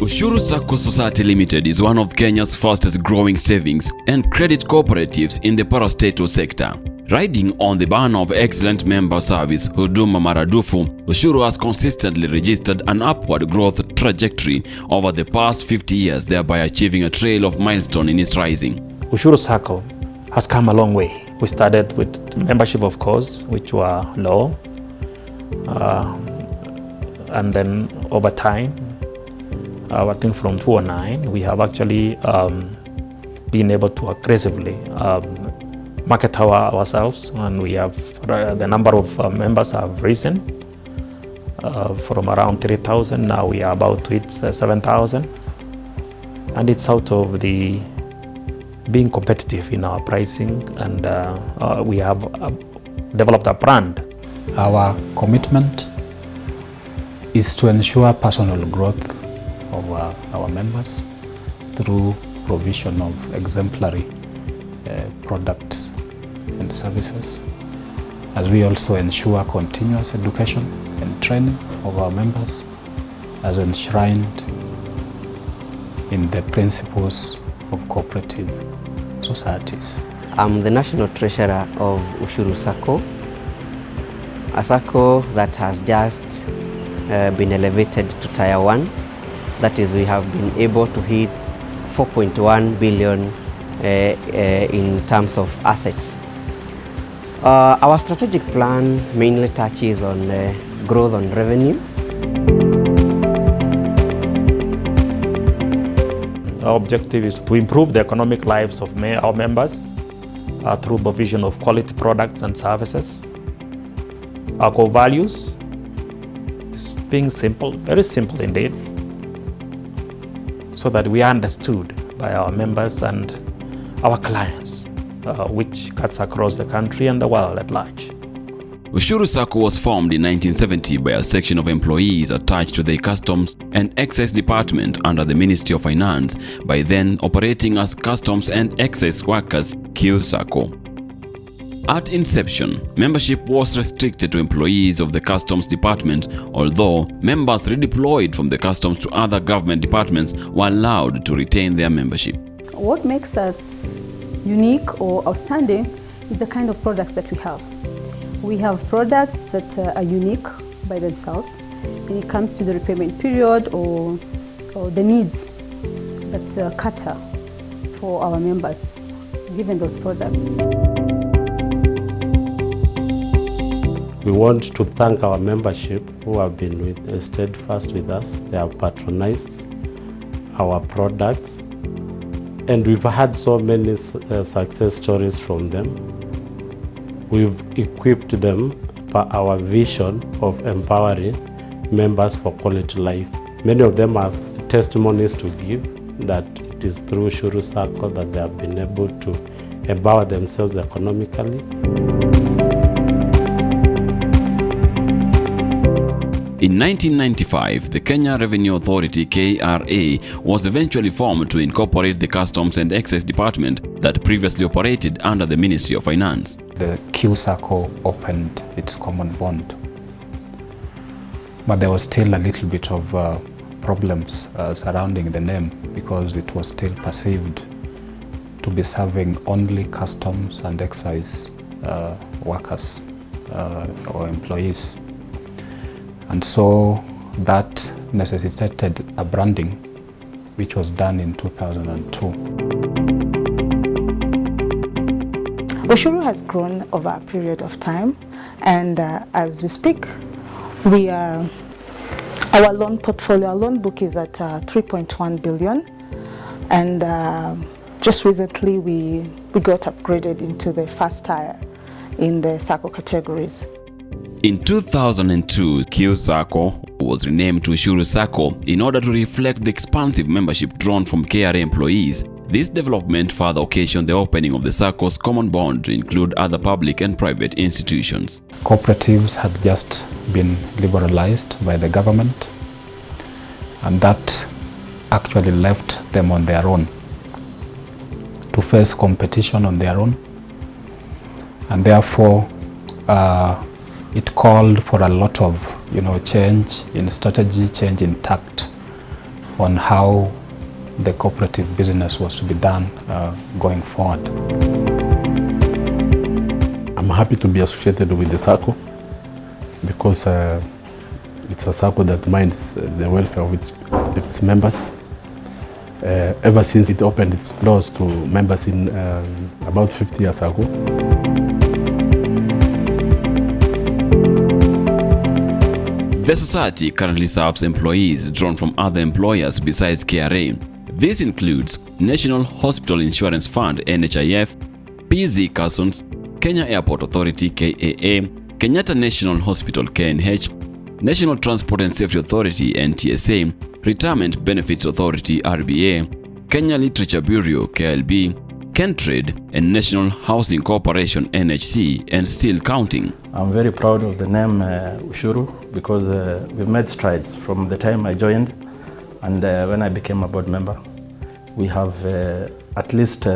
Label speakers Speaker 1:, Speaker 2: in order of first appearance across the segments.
Speaker 1: Ushuru Society Limited is one of Kenya's fastest growing savings and credit cooperatives in the parastatal sector. Riding on the banner of excellent member service Huduma Maradufu, Ushuru has consistently registered an upward growth trajectory over the past 50 years, thereby achieving a trail of milestone in its rising.
Speaker 2: Ushuru Sacco has come a long way. We started with membership, of course, which were low, and then over time, I think from 2009, we have actually been able to aggressively market ourselves, and we have the number of members have risen from around 3,000. Now we are about to hit 7,000, and it's out of the being competitive in our pricing, and we have developed a brand.
Speaker 3: Our commitment is to ensure personal growth of our members through provision of exemplary products and services, as we also ensure continuous education and training of our members as enshrined in the principles of cooperative societies.
Speaker 4: I'm the National Treasurer of Ushuru Sacco, a Sacco that has just been elevated to Tier 1. That is, we have been able to hit 4.1 billion in terms of assets. Our strategic plan mainly touches on growth on revenue.
Speaker 2: Our objective is to improve the economic lives of our members through provision of quality products and services. Our core values is being simple, very simple indeed, so that we are understood by our members and our clients, which cuts across the country and the world at large.
Speaker 1: Ushuru Sacco was formed in 1970 by a section of employees attached to the Customs and Excise Department under the Ministry of Finance, by then operating as Customs and Excise Workers CUEW Sacco. At inception, membership was restricted to employees of the Customs Department, although members redeployed from the Customs to other government departments were allowed to retain their membership.
Speaker 5: What makes us unique or outstanding is the kind of products that we have. We have products that are unique by themselves when it comes to the repayment period or the needs that cater for our members, given those products.
Speaker 6: We want to thank our membership who have been steadfast with us. They have patronized our products, and we've had so many success stories from them. We've equipped them for our vision of empowering members for quality life. Many of them have testimonies to give that it is through Ushuru Sacco that they have been able to empower themselves economically.
Speaker 1: In 1995, the Kenya Revenue Authority (KRA) was eventually formed to incorporate the Customs and Excise Department that previously operated under the Ministry of Finance.
Speaker 3: The CUEW Sacco opened its common bond, but there was still a little bit of problems surrounding the name, because it was still perceived to be serving only customs and excise workers or employees. And so that necessitated a branding, which was done in 2002.
Speaker 7: Ushuru has grown over a period of time, and as we speak, our loan portfolio, our loan book is at 3.1 billion, and just recently we got upgraded into the first tier in the Sacco categories.
Speaker 1: In 2002, CUEW Sacco was renamed to Ushuru Sacco in order to reflect the expansive membership drawn from KRA employees. This development further occasioned the opening of the Sacco's common bond to include other public and private institutions.
Speaker 3: Cooperatives had just been liberalized by the government, and that actually left them on their own to face competition on their own, and therefore it called for a lot of change in strategy, change in tact on how the cooperative business was to be done going forward.
Speaker 8: I'm happy to be associated with the Sacco because it's a Sacco that minds the welfare of its members. Ever since it opened its doors to members in about 50 years ago.
Speaker 1: The society currently serves employees drawn from other employers besides KRA. This includes National Hospital Insurance Fund (NHIF), PZ Customs, Kenya Airport Authority (KAA), Kenyatta National Hospital (KNH), National Transport and Safety Authority (NTSA), Retirement Benefits Authority (RBA), Kenya Literature Bureau (KLB), Kentrade, and National Housing Corporation (NHC), and still counting.
Speaker 9: I'm very proud of the name Ushuru because we've made strides from the time I joined and when I became a board member. We have at least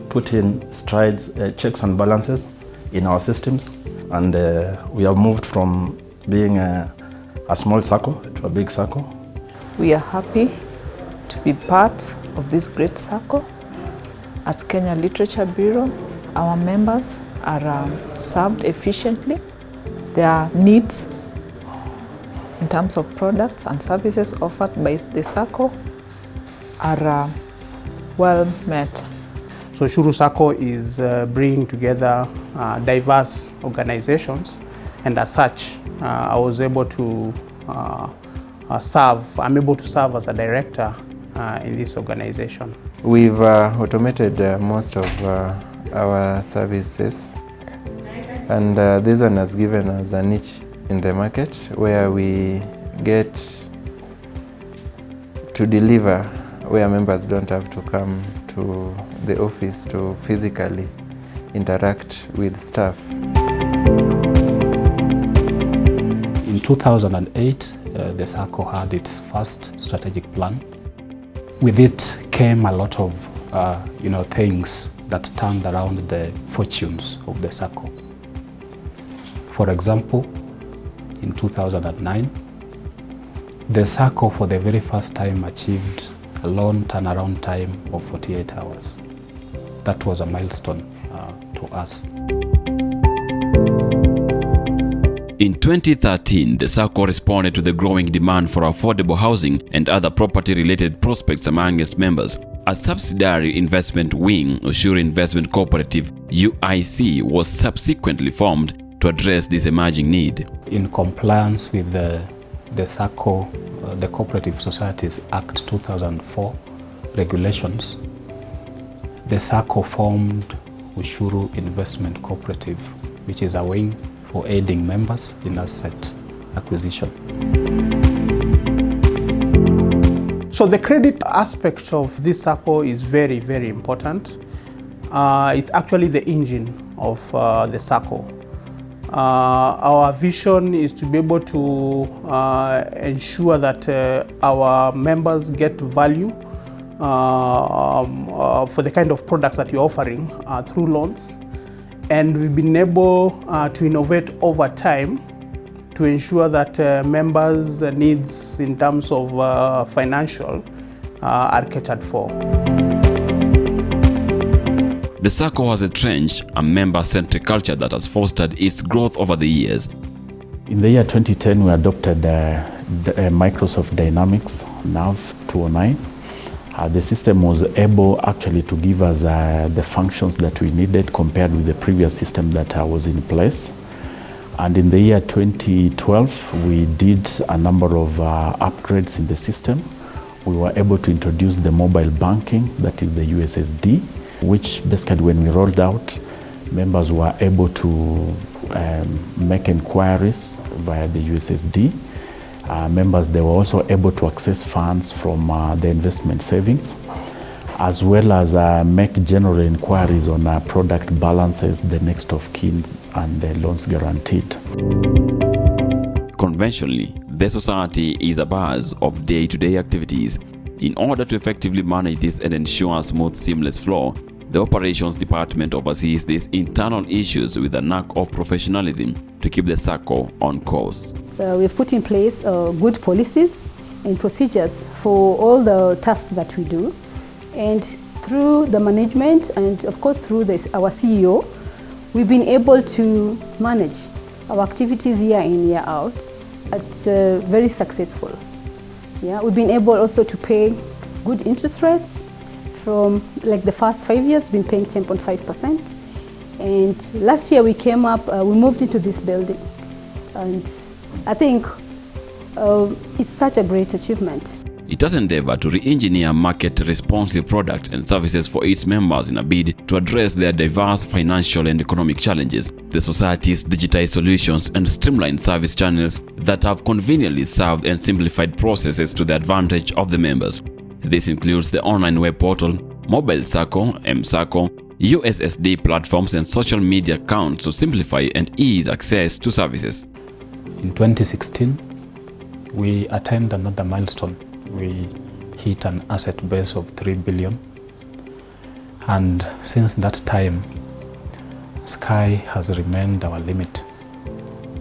Speaker 9: put in strides, checks and balances in our systems, and we have moved from being a small Sacco to a big Sacco.
Speaker 10: We are happy to be part of this great Sacco. At Kenya Literature Bureau, our members are served efficiently. Their needs in terms of products and services offered by the Sacco are well met.
Speaker 11: So Ushuru Sacco is bringing together diverse organizations, and as such, I was able to I'm able to serve as a director in this organization.
Speaker 12: We've automated most of our services, and this one has given us a niche in the market where we get to deliver where members don't have to come to the office to physically interact with staff.
Speaker 3: In 2008, the Sacco had its first strategic plan. With it came a lot of things that turned around the fortunes of the Sacco. For example, in 2009, the Sacco for the very first time achieved a loan turnaround time of 48 hours. That was a milestone to us.
Speaker 1: In 2013, the Sacco responded to the growing demand for affordable housing and other property-related prospects among its members. A subsidiary investment wing, Ushuru Investment Cooperative (UIC), was subsequently formed to address this emerging need.
Speaker 3: In compliance with the Sacco, the Cooperative Societies Act 2004 regulations, the Sacco formed Ushuru Investment Cooperative, which is a wing for aiding members in asset acquisition.
Speaker 11: So the credit aspect of this Sacco is very, very important. It's actually the engine of the Sacco. Our vision is to be able to ensure that our members get value for the kind of products that we're offering through loans. And we've been able to innovate over time to ensure that members' needs in terms of financial are catered for.
Speaker 1: The Sacco has entrenched a member-centric culture that has fostered its growth over the years.
Speaker 13: In the year 2010, we adopted Microsoft Dynamics NAV 209. The system was able actually to give us the functions that we needed compared with the previous system that was in place. And in the year 2012, we did a number of upgrades in the system. We were able to introduce the mobile banking, that is the USSD, which basically when we rolled out, members were able to make inquiries via the USSD. Members, they were also able to access funds from the investment savings, as well as make general inquiries on product balances, the next of kin, and the loans guaranteed.
Speaker 1: Conventionally, the society is a buzz of day-to-day activities. In order to effectively manage this and ensure a smooth, seamless flow, the operations department oversees these internal issues with a knack of professionalism to keep the Sacco on course.
Speaker 5: We've put in place good policies and procedures for all the tasks that we do. And through the management and of course through our CEO, we've been able to manage our activities year in, year out. It's very successful. Yeah, we've been able also to pay good interest rates from like the first 5 years, been paying 10.5%. And last year we came up, we moved into this building. And I think it's such a great achievement.
Speaker 1: It has endeavored to re-engineer market-responsive products and services for its members in a bid to address their diverse financial and economic challenges. The Society's digitized solutions and streamlined service channels that have conveniently served and simplified processes to the advantage of the members. This includes the online web portal, mobile Sacco, M-Sacco, USSD platforms and social media accounts to simplify and ease access to services.
Speaker 3: In 2016, we attained another milestone. We hit an asset base of 3 billion. And since that time, sky has remained our limit.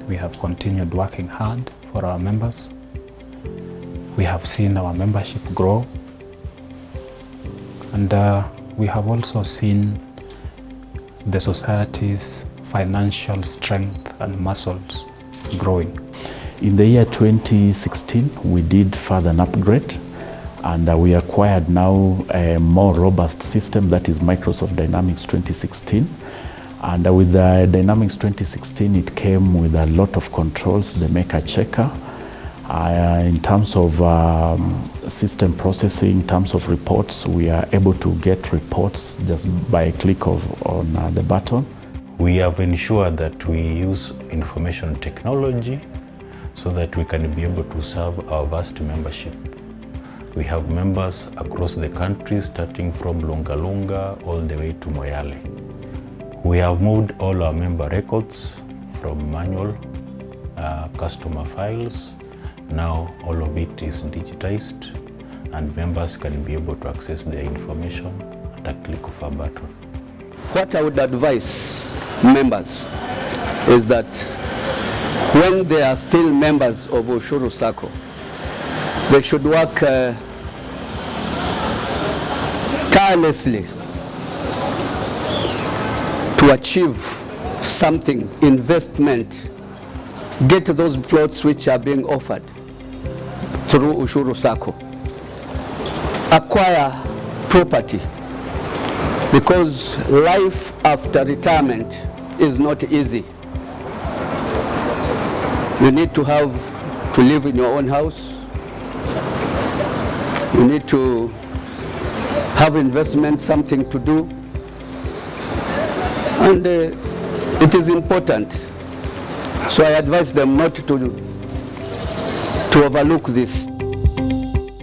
Speaker 3: We have continued working hard for our members. We have seen our membership grow. And we have also seen the Society's financial strength and muscles growing.
Speaker 13: In the year 2016, we did further an upgrade, and we acquired now a more robust system, that is Microsoft Dynamics 2016. And with the Dynamics 2016, it came with a lot of controls, the maker checker. In terms of system processing, in terms of reports, we are able to get reports just by a click on the button.
Speaker 14: We have ensured that we use information technology so that we can be able to serve our vast membership. We have members across the country, starting from Lunga Lunga all the way to Moyale. We have moved all our member records from manual customer files. Now all of it is digitized and members can be able to access their information at a click of a button.
Speaker 15: What I would advise members is that when they are still members of Ushuru Sacco, they should work tirelessly to achieve something, investment, get those plots which are being offered through Ushuru Sacco, acquire property, because life after retirement is not easy. You need to live in your own house. You need to have investment, something to do. And it is important. So I advise them not to overlook this.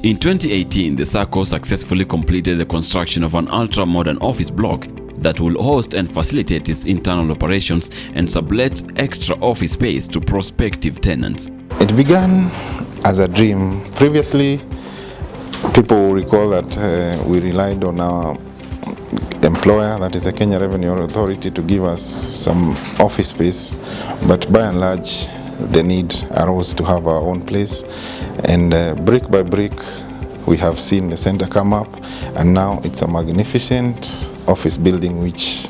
Speaker 1: In 2018, the Sacco successfully completed the construction of an ultra-modern office block that will host and facilitate its internal operations and sublet extra office space to prospective tenants.
Speaker 16: It began as a dream. Previously, people will recall that we relied on our employer, that is the Kenya Revenue Authority, to give us some office space, but by and large, the need arose to have our own place, and brick by brick, we have seen the center come up, and now it's a magnificent office building which,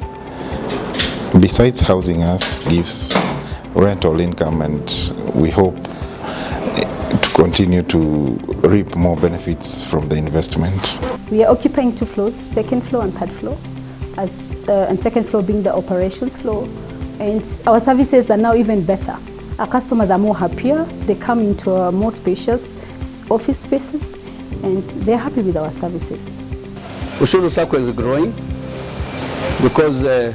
Speaker 16: besides housing us, gives rental income, and we hope to continue to reap more benefits from the investment.
Speaker 5: We are occupying 2 floors, second floor and third floor, and second floor being the operations floor, and our services are now even better. Our customers are more happier, they come into a more spacious office spaces, and they're happy with our services.
Speaker 15: Ushuru Sacco is growing because the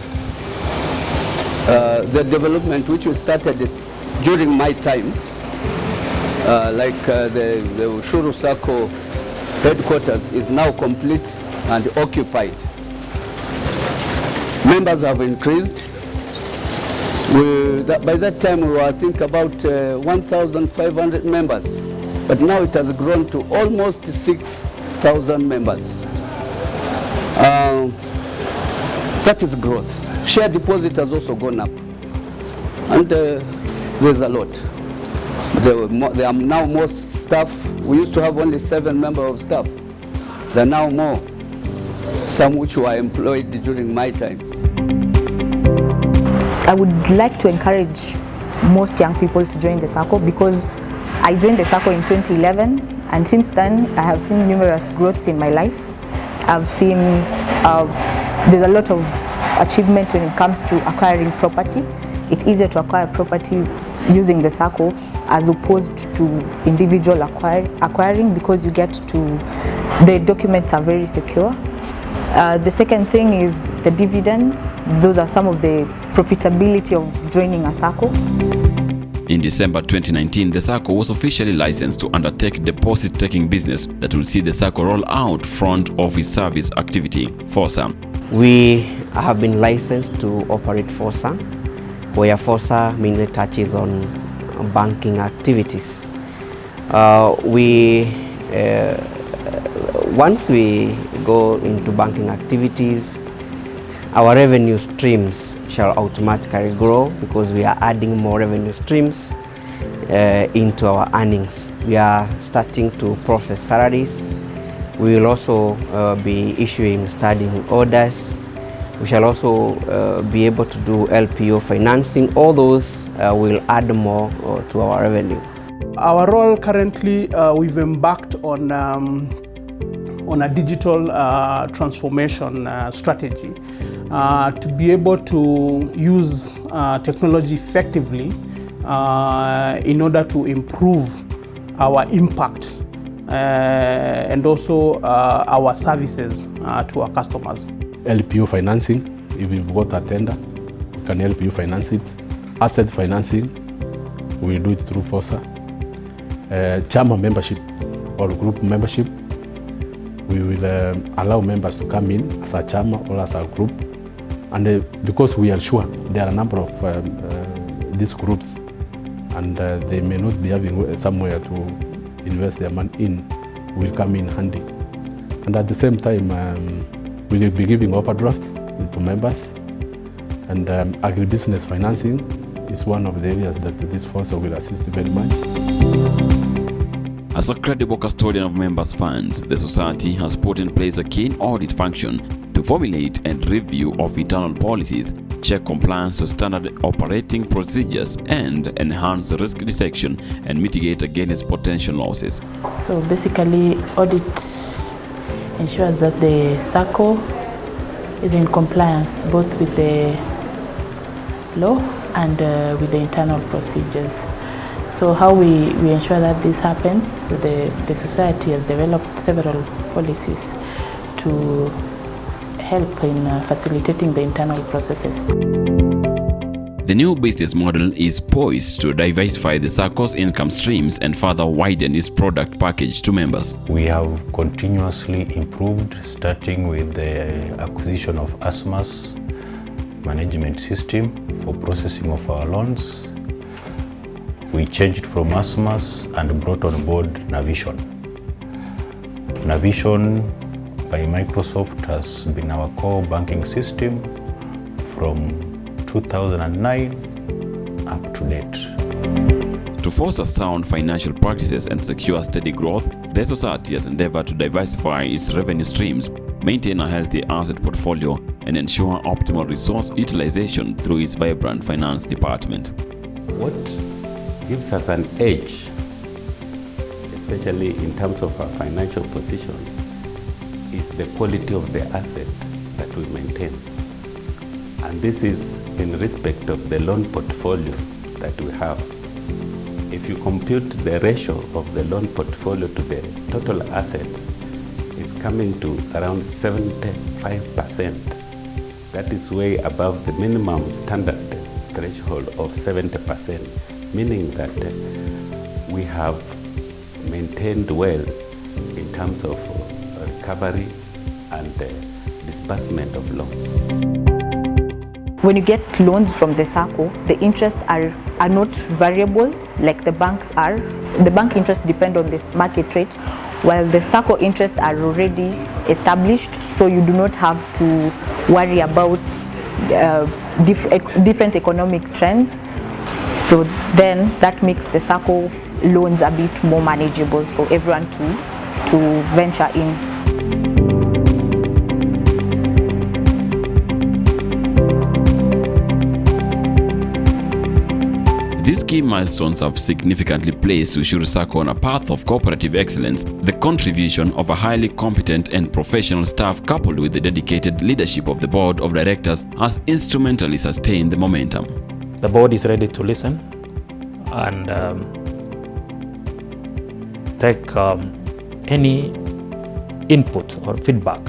Speaker 15: development which we started during my time, like the Ushuru Sacco headquarters is now complete and occupied. Members have increased. By that time we were, I think, about 1,500 members, but now it has grown to almost 6,000 members. That is growth. Share deposit has also gone up, and there's a lot. There are now more staff. We used to have only 7 members of staff. There are now more, some which were employed during my time.
Speaker 17: I would like to encourage most young people to join the Sacco because I joined the Sacco in 2011, and since then I have seen numerous growths in my life. I've seen there's a lot of achievement when it comes to acquiring property. It's easier to acquire property using the Sacco as opposed to individual acquiring because you get to, the documents are very secure. The second thing is the dividends. Those are some of the profitability of joining a Sacco.
Speaker 1: In December 2019, the Sacco was officially licensed to undertake deposit-taking business that will see the Sacco roll out front office service activity, FOSA.
Speaker 4: We have been licensed to operate FOSA, where FOSA mainly touches on banking activities. Once we go into banking activities, our revenue streams shall automatically grow because we are adding more revenue streams into our earnings. We are starting to process salaries. We will also be issuing standing orders. We shall also be able to do LPO financing. All those will add more to our revenue.
Speaker 11: Our role currently, we've embarked on a digital transformation strategy to be able to use technology effectively in order to improve our impact and also our services to our customers.
Speaker 8: LPO financing, if you've got a tender, we can help you finance it. Asset financing, we do it through FOSA. Chama membership or group membership, we will allow members to come in as a chama or as a group. And because we are sure there are a number of these groups and they may not be having somewhere to invest their money in, will come in handy. And at the same time, we will be giving overdrafts to members. And agribusiness financing is one of the areas that this FOSA will assist very much.
Speaker 1: As a credible custodian of members' funds, the Society has put in place a keen audit function to formulate and review of internal policies, check compliance to standard operating procedures, and enhance risk detection and mitigate against potential losses.
Speaker 18: So basically, audit ensures that the Sacco is in compliance both with the law and with the internal procedures. So how we ensure that this happens, the Society has developed several policies to help in facilitating the internal processes.
Speaker 1: The new business model is poised to diversify the Sacco's income streams and further widen its product package to members.
Speaker 14: We have continuously improved, starting with the acquisition of ASMA's management system for processing of our loans. We changed from ASMA's and brought on board Navision. Navision by Microsoft has been our core banking system from 2009 up to date.
Speaker 1: To foster sound financial practices and secure steady growth, the Society has endeavored to diversify its revenue streams, maintain a healthy asset portfolio, and ensure optimal resource utilization through its vibrant finance department.
Speaker 19: What gives us an edge, especially in terms of our financial position, is the quality of the asset that we maintain. And this is in respect of the loan portfolio that we have. If you compute the ratio of the loan portfolio to the total assets, it's coming to around 75%. That is way above the minimum standard threshold of 70%, meaning that we have maintained well in terms of recovery and disbursement of loans.
Speaker 17: When you get loans from the Sacco, the interests are not variable like the banks are. The bank interests depend on the market rate, while the Sacco interests are already established, so you do not have to worry about different economic trends. So then that makes the Sacco loans a bit more manageable for everyone to venture in.
Speaker 1: These key milestones have significantly placed Ushuru Sacco on a path of cooperative excellence. The contribution of a highly competent and professional staff coupled with the dedicated leadership of the board of directors has instrumentally sustained the momentum.
Speaker 2: The board is ready to listen and take any input or feedback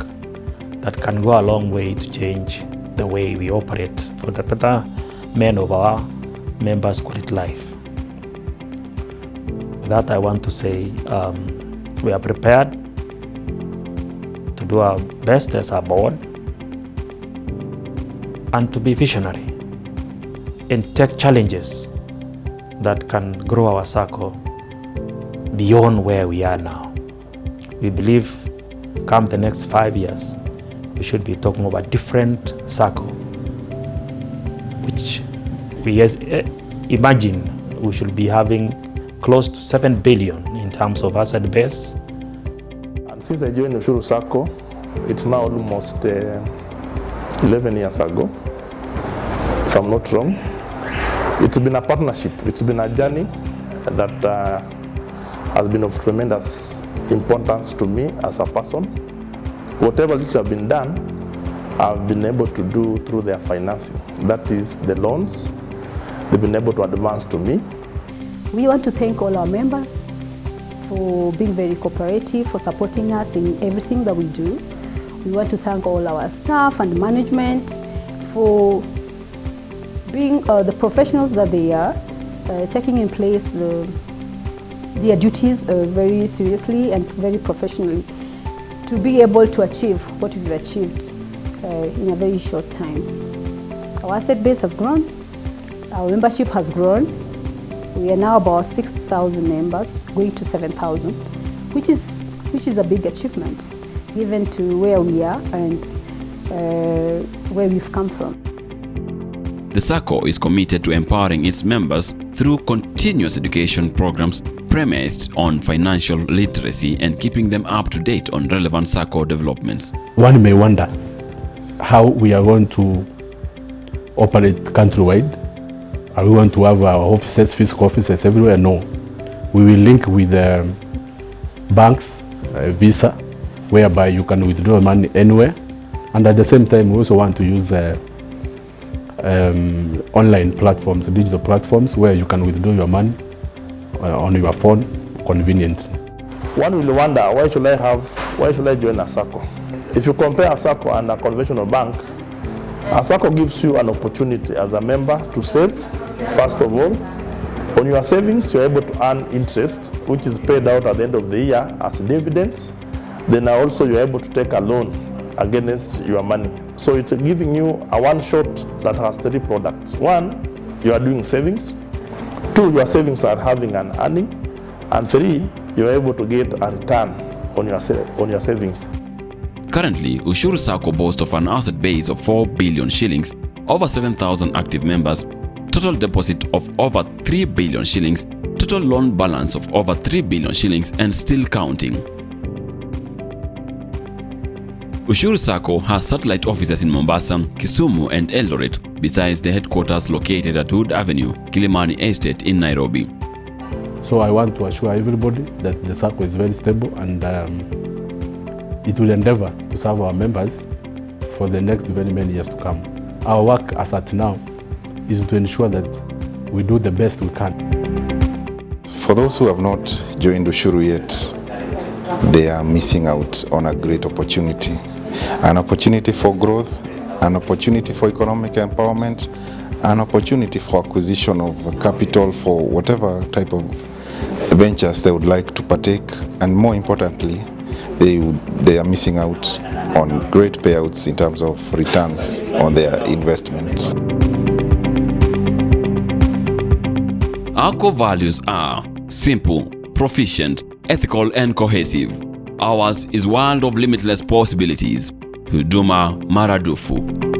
Speaker 2: that can go a long way to change the way we operate for the betterment of our members' quality life. With that, I want to say we are prepared to do our best as a board and to be visionary and take challenges that can grow our Sacco beyond where we are now. We believe come the next 5 years, we should be talking about different Sacco, which we imagine we should be having close to 7 billion in terms of asset base.
Speaker 20: And since I joined Ushuru Sacco, it's now almost 11 years ago, if I'm not wrong. It's been a partnership, it's been a journey that has been of tremendous importance to me as a person. Whatever which have been done, I've been able to do through their financing. That is the loans they've been able to advance to me.
Speaker 5: We want to thank all our members for being very cooperative, for supporting us in everything that we do. We want to thank all our staff and management for being the professionals that they are, taking in place their duties very seriously and very professionally to be able to achieve what we've achieved in a very short time. Our asset base has grown, our membership has grown. We are now about 6,000 members, going to 7,000, which is a big achievement, given to where we are and where we've come from.
Speaker 1: The Sacco is committed to empowering its members through continuous education programs premised on financial literacy and keeping them up to date on relevant Sacco developments.
Speaker 8: One may wonder how we are going to operate countrywide. Are we going to have our offices, physical offices everywhere? No. We will link with banks, Visa, whereby you can withdraw money anywhere. And at the same time, we also want to use online platforms, digital platforms, where you can withdraw your money on your phone conveniently.
Speaker 20: One will wonder, why should I join a Sacco? If you compare a Sacco and a conventional bank, a Sacco gives you an opportunity as a member to save. First of all, on your savings, you're able to earn interest, which is paid out at the end of the year as dividends. Then also you're able to take a loan against your money. So it's giving you a one shot that has 3 products. 1, you are doing savings. 2, your savings are having an earning. And 3, you're able to get a return on your savings.
Speaker 1: Currently, Ushuru Sacco boasts of an asset base of 4 billion shillings, over 7,000 active members, total deposit of over 3 billion shillings, total loan balance of over 3 billion shillings and still counting. Ushuru Sacco has satellite offices in Mombasa, Kisumu and Eldoret, besides the headquarters located at Wood Avenue, Kilimani Estate in Nairobi.
Speaker 8: So I want to assure everybody that the Sacco is very stable and it will endeavor to serve our members for the next very many years to come. Our work as at now is to ensure that we do the best we can.
Speaker 16: For those who have not joined Ushuru yet, they are missing out on a great opportunity. An opportunity for growth, an opportunity for economic empowerment, an opportunity for acquisition of capital for whatever type of ventures they would like to partake, and more importantly, they are missing out on great payouts in terms of returns on their investments.
Speaker 1: Our core values are simple, proficient, ethical and cohesive. Ours is world of limitless possibilities. Huduma maradufu.